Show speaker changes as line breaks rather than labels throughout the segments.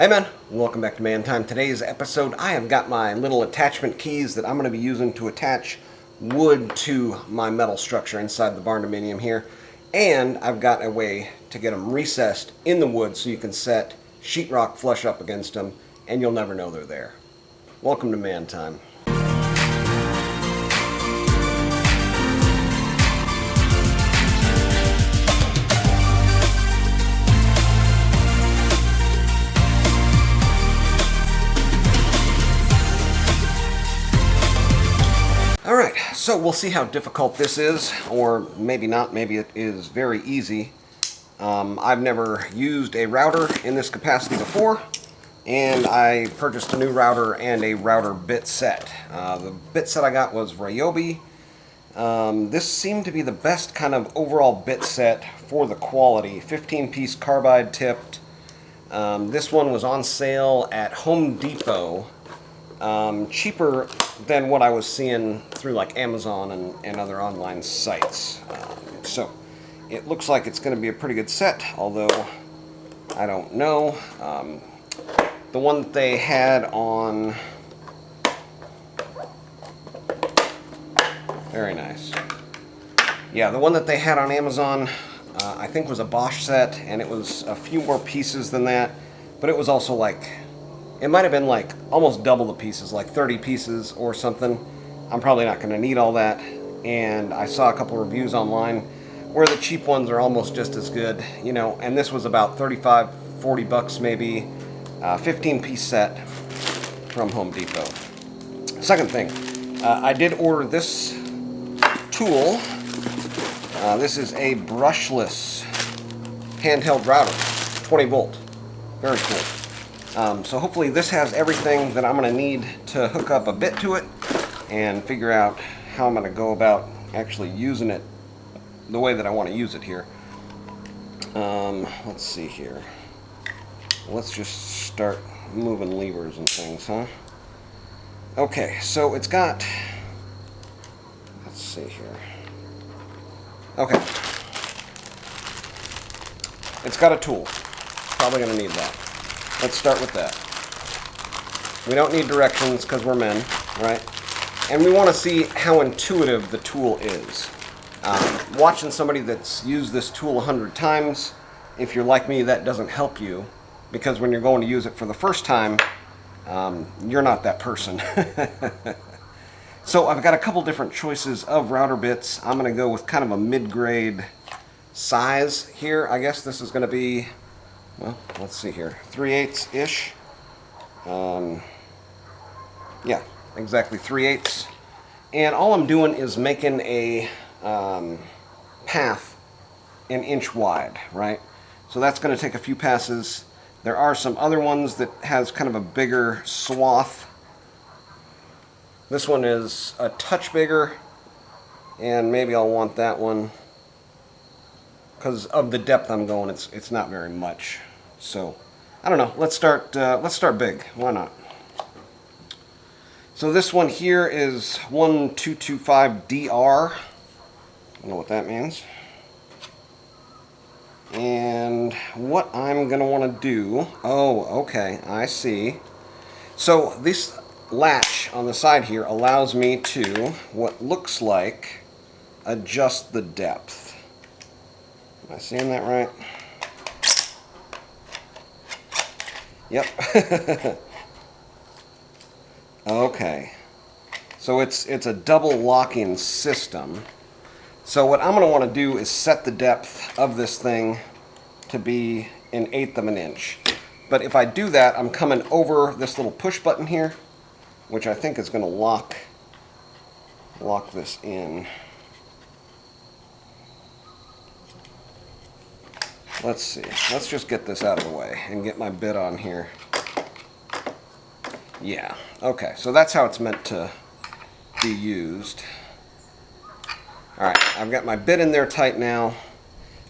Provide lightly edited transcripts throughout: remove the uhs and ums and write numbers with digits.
Hey man, welcome back to Man Time. Today's episode, I have got my little attachment keys that I'm going to be using to attach wood to my metal structure inside the barn dominium here. And I've got a way to get them recessed in the wood so you can set sheetrock flush up against them and you'll never know they're there. Welcome to Man Time. Alright, so we'll see how difficult this is, or maybe not, maybe it is very easy. I've never used a router in this capacity before, and I purchased a new router and a router bit set. The bit set I got was Ryobi. This seemed to be the best kind of overall bit set for the quality. 15-piece carbide tipped. This one was on sale at Home Depot. Cheaper than what I was seeing through like Amazon and other online sites. So it looks like it's going to be a pretty good set, although I don't know. The one that they had on... Very nice. Yeah, the one that they had on Amazon I think was a Bosch set, and it was a few more pieces than that, but it was also like... It might have been like almost double the pieces, like 30 pieces or something. I'm probably not going to need all that. And I saw a couple reviews online where the cheap ones are almost just as good, you know, and this was about 35, 40 bucks maybe, 15-piece set from Home Depot. Second thing, I did order this tool. This is a brushless handheld router, 20 volt. Very cool. So hopefully this has everything that I'm going to need to hook up a bit to it and figure out how I'm going to go about actually using it the way that I want to use it here. Let's see here. Let's just start moving levers and things, huh? Okay, so it's got... Let's see here. Okay. It's got a tool. Probably going to need that. Let's start with that. We don't need directions because we're men, right? And we want to see how intuitive the tool is. Watching somebody that's used this tool 100 times, if you're like me, that doesn't help you, because when you're going to use it for the first time, you're not that person. So I've got a couple different choices of router bits. I'm going to go with kind of a mid-grade size here. I guess this is going to be... Well, let's see here. 3/8-ish. Yeah, exactly 3/8. And all I'm doing is making a path an inch wide, right? So that's going to take a few passes. There are some other ones that has kind of a bigger swath. This one is a touch bigger, and maybe I'll want that one because of the depth I'm going. It's not very much. So, I don't know. Let's start big. Why not? So this one here is 1225DR. I don't know what that means. And what I'm going to want to do... Oh, okay. I see. So this latch on the side here allows me to, what looks like, adjust the depth. Am I seeing that right? Yep. Okay. So it's a double locking system. So what I'm going to want to do is set the depth of this thing to be 1/8 of an inch. But if I do that, I'm coming over this little push button here, which I think is going to lock this in. Let's see. Let's just get this out of the way and get my bit on here. Yeah. Okay. So that's how it's meant to be used. Alright. I've got my bit in there tight now.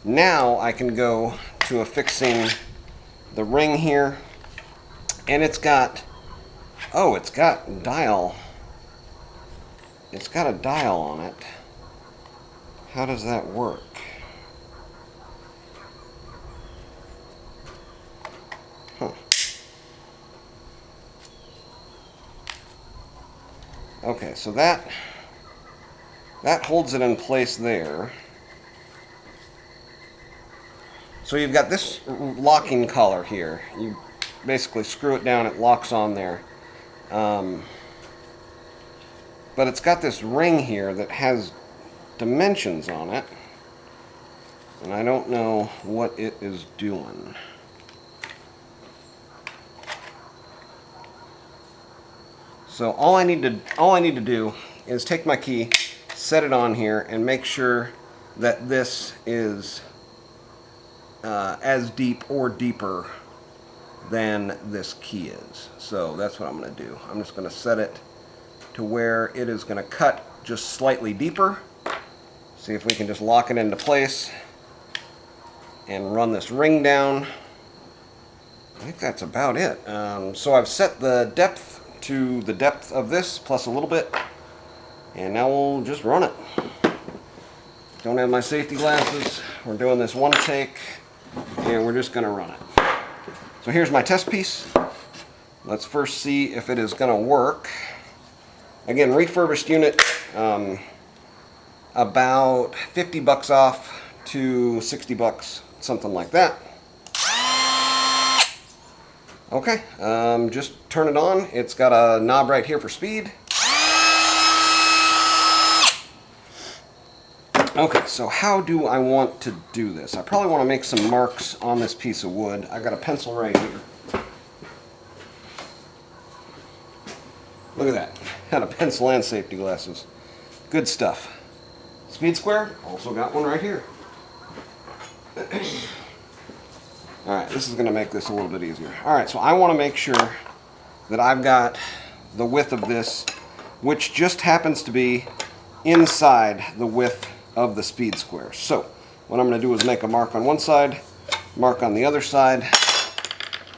Now I can go to affixing the ring here. And it's got... Oh, it's got dial. It's got a dial on it. How does that work? Okay, so that holds it in place there. So you've got this locking collar here. You basically screw it down, it locks on there. But it's got this ring here that has dimensions on it. And I don't know what it is doing. So all I need to do is take my key, set it on here, and make sure that this is as deep or deeper than this key is. So that's what I'm going to do. I'm just going to set it to where it is going to cut just slightly deeper. See if we can just lock it into place and run this ring down. I think that's about it. So I've set the depth to the depth of this plus a little bit, and now we'll just run it. Don't have my safety glasses. We're doing this one take, and we're just going to run it. So here's my test piece. Let's first see if it is going to work. Again, refurbished unit, about 50 bucks off to 60 bucks, something like that. Okay, just turn it on. It's got a knob right here for speed. Okay, so how do I want to do this? I probably want to make some marks on this piece of wood. I got a pencil right here. Look at that. Got a pencil and safety glasses. Good stuff. Speed square, also got one right here. Alright, this is going to make this a little bit easier. Alright, so I want to make sure that I've got the width of this, which just happens to be inside the width of the speed square. So, what I'm going to do is make a mark on one side, mark on the other side,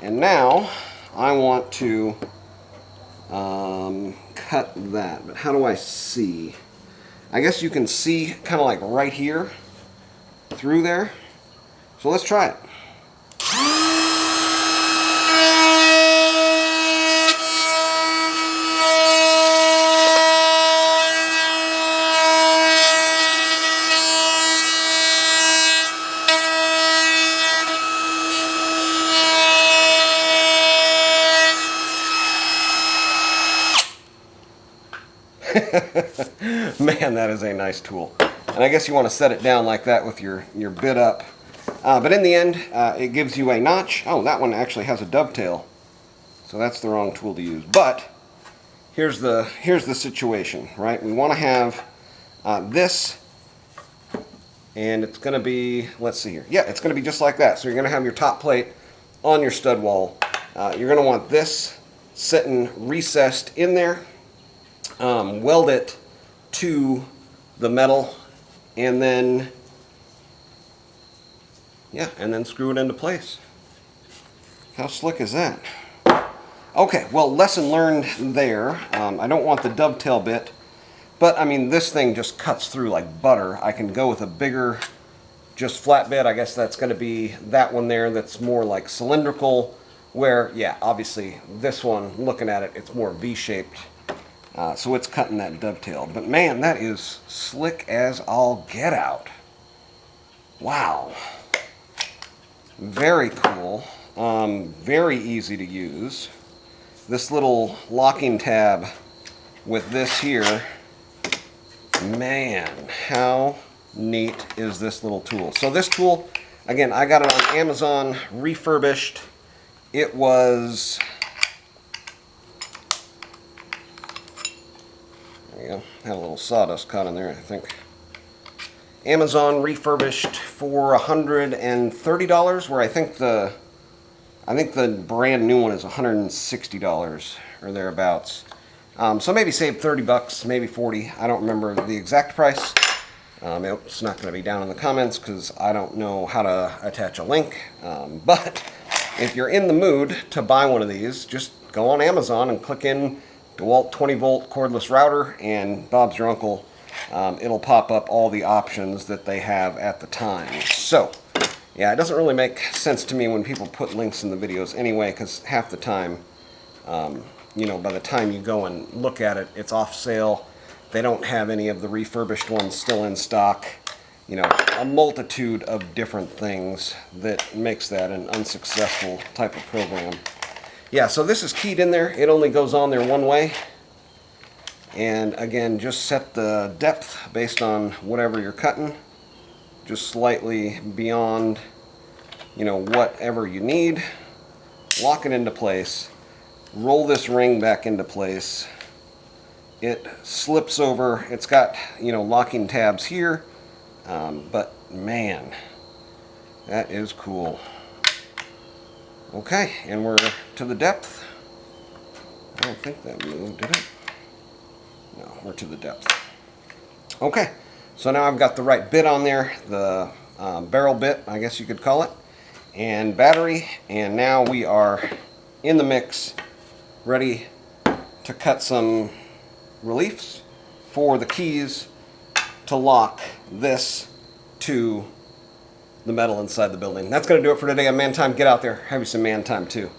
and now I want to cut that. But how do I see? I guess you can see kind of like right here through there. So let's try it. Man, that is a nice tool. And I guess you want to set it down like that with your bit up. But in the end, it gives you a notch. Oh, that one actually has a dovetail. So that's the wrong tool to use. But here's the situation, right? We want to have this, and it's going to be, let's see here. Yeah, it's going to be just like that. So you're going to have your top plate on your stud wall. You're going to want this sitting recessed in there. Weld it to the metal, and then screw it into place. How slick is that? Okay, well, lesson learned there. I don't want the dovetail bit, but I mean, this thing just cuts through like butter. I can go with a bigger, just flat bit. I guess that's going to be that one there that's more like cylindrical, where, yeah, obviously this one, looking at it, it's more V-shaped. So it's cutting that dovetail. But man, that is slick as all get out. Wow. Very cool. Very easy to use. This little locking tab with this here. Man, how neat is this little tool? So this tool, again, I got it on Amazon, refurbished. It was... There you go. Had a little sawdust caught in there, I think. Amazon refurbished for $130, where I think the brand new one is $160 or thereabouts. So maybe save 30 bucks, maybe 40. I don't remember the exact price. It's not going to be down in the comments because I don't know how to attach a link. But if you're in the mood to buy one of these, just go on Amazon and click in Dewalt 20-volt cordless router, and Bob's your uncle. It'll pop up all the options that they have at the time. So, yeah, it doesn't really make sense to me when people put links in the videos anyway, because half the time you know, by the time you go and look at it, it's off sale. They don't have any of the refurbished ones still in stock. You know, a multitude of different things that makes that an unsuccessful type of program. Yeah, so this is keyed in there. It only goes on there one way. And again, just set the depth based on whatever you're cutting. Just slightly beyond, you know, whatever you need. Lock it into place. Roll this ring back into place. It slips over. It's got, you know, locking tabs here. But man, that is cool. Okay, and we're to the depth. I don't think that moved, did it? No, we're to the depth. Okay, so now I've got the right bit on there, the barrel bit, I guess you could call it, and battery, and now we are in the mix, ready to cut some reliefs for the keys to lock this to the metal inside the building. That's going to do it for today on Man Time. Get out there, have you some man time too.